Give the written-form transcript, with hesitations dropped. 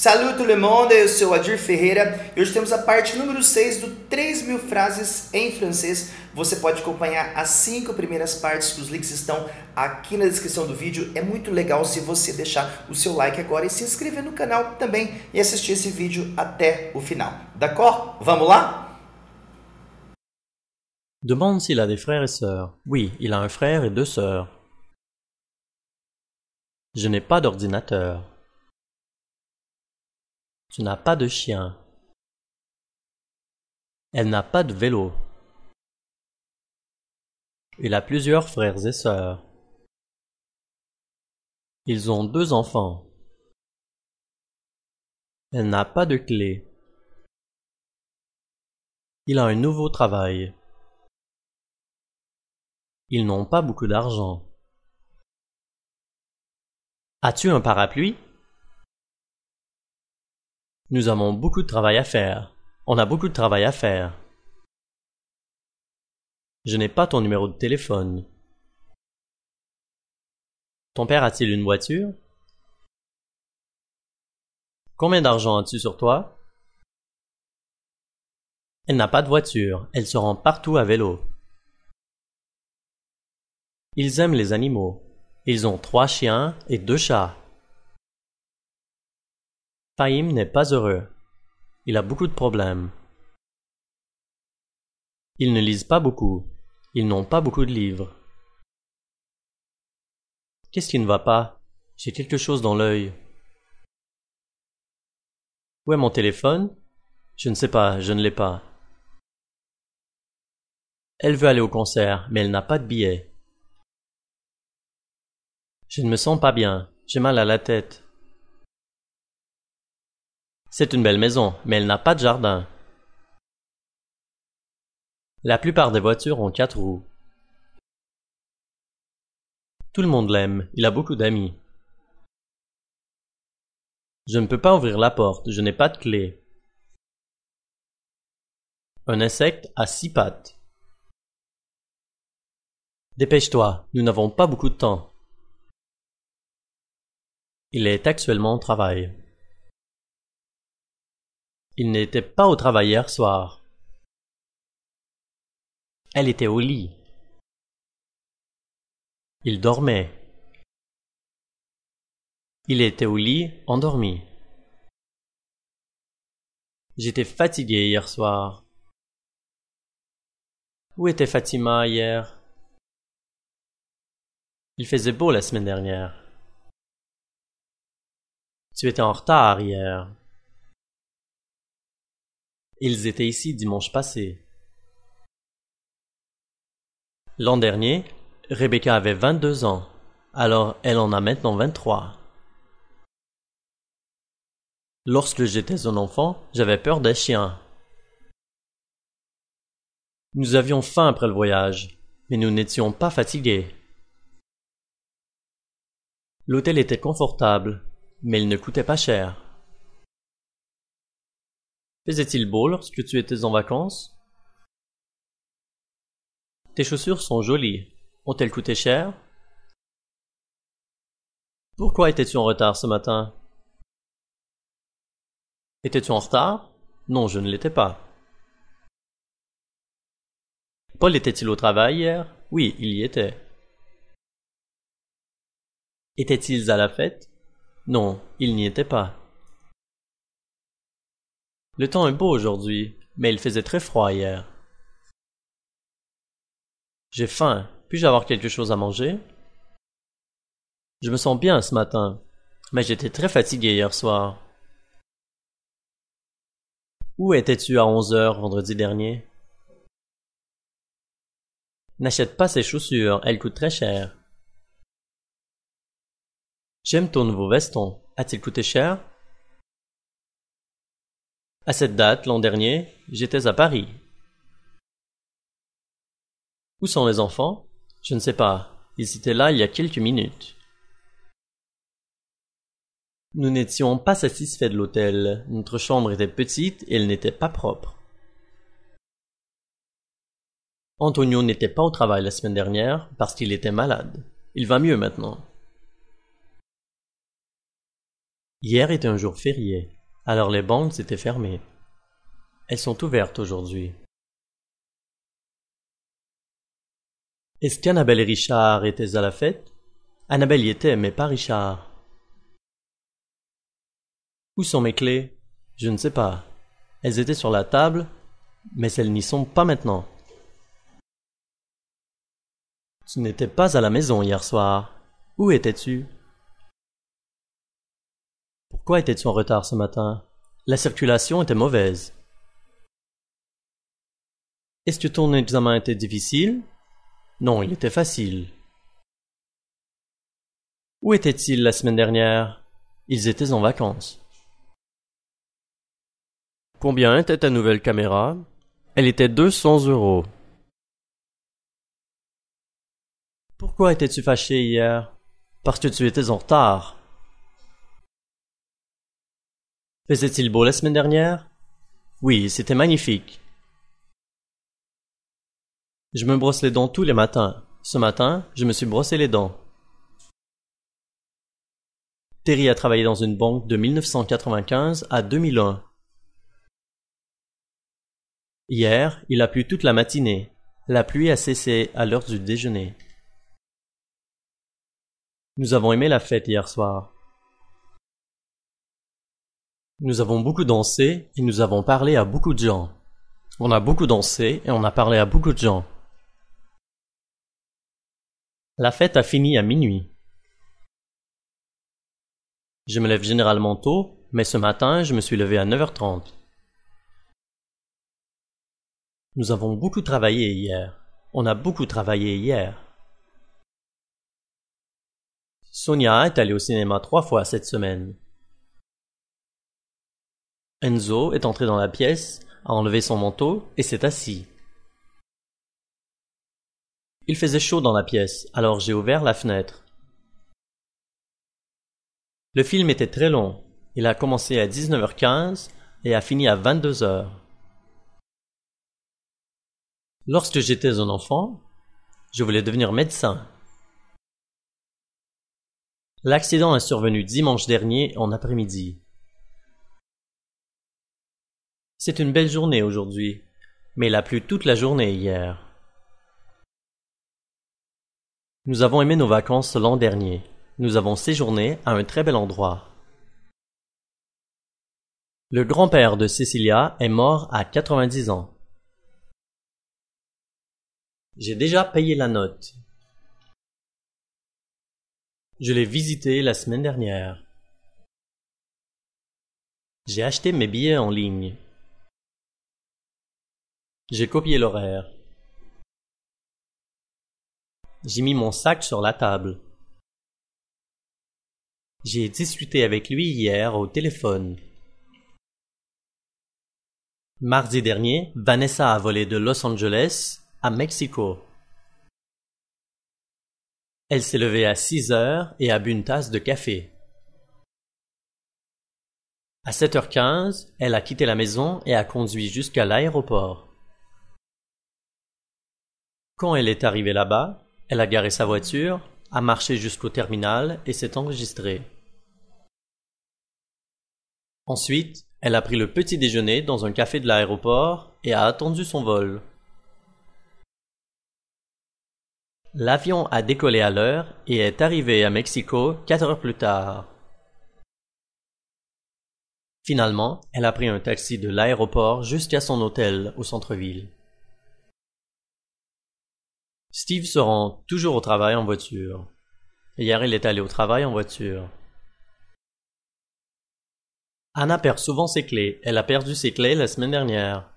Salut todo mundo, eu sou Adir Ferreira e hoje temos a parte número 6 do 3.000 frases em francês. Você pode acompanhar as 5 primeiras partes, os links estão aqui na descrição do vídeo. É muito legal se você deixar o seu like agora e se inscrever no canal também e assistir esse vídeo até o final. D'accord? Vamos lá? Demande s'il a des frères et sœurs. Oui, il a un frère et deux sœurs. Je n'ai pas d'ordinateur. Tu n'as pas de chien. Elle n'a pas de vélo. Il a plusieurs frères et sœurs. Ils ont 2 enfants. Elle n'a pas de clé. Il a un nouveau travail. Ils n'ont pas beaucoup d'argent. As-tu un parapluie? Nous avons beaucoup de travail à faire. On a beaucoup de travail à faire. Je n'ai pas ton numéro de téléphone. Ton père a-t-il une voiture? Combien d'argent as-tu sur toi? Elle n'a pas de voiture. Elle se rend partout à vélo. Ils aiment les animaux. Ils ont 3 chiens et 2 chats. Fahim n'est pas heureux. Il a beaucoup de problèmes. Ils ne lisent pas beaucoup. Ils n'ont pas beaucoup de livres. Qu'est-ce qui ne va pas? J'ai quelque chose dans l'œil. Où est mon téléphone? Je ne sais pas, je ne l'ai pas. Elle veut aller au concert, mais elle n'a pas de billet. Je ne me sens pas bien, j'ai mal à la tête. C'est une belle maison, mais elle n'a pas de jardin. La plupart des voitures ont 4 roues. Tout le monde l'aime, il a beaucoup d'amis. Je ne peux pas ouvrir la porte, je n'ai pas de clé. Un insecte a 6 pattes. Dépêche-toi, nous n'avons pas beaucoup de temps. Il est actuellement au travail. Il n'était pas au travail hier soir. Elle était au lit. Il dormait. Il était au lit, endormi. J'étais fatigué hier soir. Où était Fatima hier? Il faisait beau la semaine dernière. Tu étais en retard hier. Ils étaient ici dimanche passé. L'an dernier, Rebecca avait 22 ans, alors elle en a maintenant 23. Lorsque j'étais un enfant, j'avais peur des chiens. Nous avions faim après le voyage, mais nous n'étions pas fatigués. L'hôtel était confortable, mais il ne coûtait pas cher. Faisait-il beau lorsque tu étais en vacances? Tes chaussures sont jolies. Ont-elles coûté cher? Pourquoi étais-tu en retard ce matin? Étais-tu en retard? Non, je ne l'étais pas. Paul était-il au travail hier? Oui, il y était. Étaient-ils à la fête? Non, il n'y était pas. Le temps est beau aujourd'hui, mais il faisait très froid hier. J'ai faim. Puis-je avoir quelque chose à manger? Je me sens bien ce matin, mais j'étais très fatigué hier soir. Où étais-tu à 11 heures vendredi dernier? N'achète pas ces chaussures, elles coûtent très cher. J'aime ton nouveau veston. A-t-il coûté cher? À cette date, l'an dernier, j'étais à Paris. Où sont les enfants? Je ne sais pas. Ils étaient là il y a quelques minutes. Nous n'étions pas satisfaits de l'hôtel. Notre chambre était petite et elle n'était pas propre. Antonio n'était pas au travail la semaine dernière parce qu'il était malade. Il va mieux maintenant. Hier était un jour férié, alors les banques étaient fermées. Elles sont ouvertes aujourd'hui. Est-ce qu'Annabelle et Richard étaient à la fête? Annabelle y était, mais pas Richard. Où sont mes clés? Je ne sais pas. Elles étaient sur la table, mais elles n'y sont pas maintenant. Tu n'étais pas à la maison hier soir. Où étais-tu? Pourquoi étais-tu en retard ce matin? La circulation était mauvaise. Est-ce que ton examen était difficile? Non, il était facile. Où étaient-ils la semaine dernière? Ils étaient en vacances. Combien était ta nouvelle caméra? Elle était 200 €. Pourquoi étais-tu fâché hier? Parce que tu étais en retard. Faisait-il beau la semaine dernière? Oui, c'était magnifique. Je me brosse les dents tous les matins. Ce matin, je me suis brossé les dents. Terry a travaillé dans une banque de 1995 à 2001. Hier, il a plu toute la matinée. La pluie a cessé à l'heure du déjeuner. Nous avons aimé la fête hier soir. Nous avons beaucoup dansé et nous avons parlé à beaucoup de gens. On a beaucoup dansé et on a parlé à beaucoup de gens. La fête a fini à minuit. Je me lève généralement tôt, mais ce matin, je me suis levé à 9h30. Nous avons beaucoup travaillé hier. On a beaucoup travaillé hier. Sonia est allée au cinéma 3 fois cette semaine. Enzo est entré dans la pièce, a enlevé son manteau et s'est assis. Il faisait chaud dans la pièce, alors j'ai ouvert la fenêtre. Le film était très long. Il a commencé à 19h15 et a fini à 22h. Lorsque j'étais un enfant, je voulais devenir médecin. L'accident est survenu dimanche dernier en après-midi. C'est une belle journée aujourd'hui, mais il a plu toute la journée hier. Nous avons aimé nos vacances l'an dernier. Nous avons séjourné à un très bel endroit. Le grand-père de Cecilia est mort à 90 ans. J'ai déjà payé la note. Je l'ai visité la semaine dernière. J'ai acheté mes billets en ligne. J'ai copié l'horaire. J'ai mis mon sac sur la table. J'ai discuté avec lui hier au téléphone. Mardi dernier, Vanessa a volé de Los Angeles à Mexico. Elle s'est levée à 6h et a bu une tasse de café. À 7h15, elle a quitté la maison et a conduit jusqu'à l'aéroport. Quand elle est arrivée là-bas, elle a garé sa voiture, a marché jusqu'au terminal et s'est enregistrée. Ensuite, elle a pris le petit déjeuner dans un café de l'aéroport et a attendu son vol. L'avion a décollé à l'heure et est arrivé à Mexico 4 heures plus tard. Finalement, elle a pris un taxi de l'aéroport jusqu'à son hôtel au centre-ville. Steve se rend toujours au travail en voiture. Hier, il est allé au travail en voiture. Anna perd souvent ses clés. Elle a perdu ses clés la semaine dernière.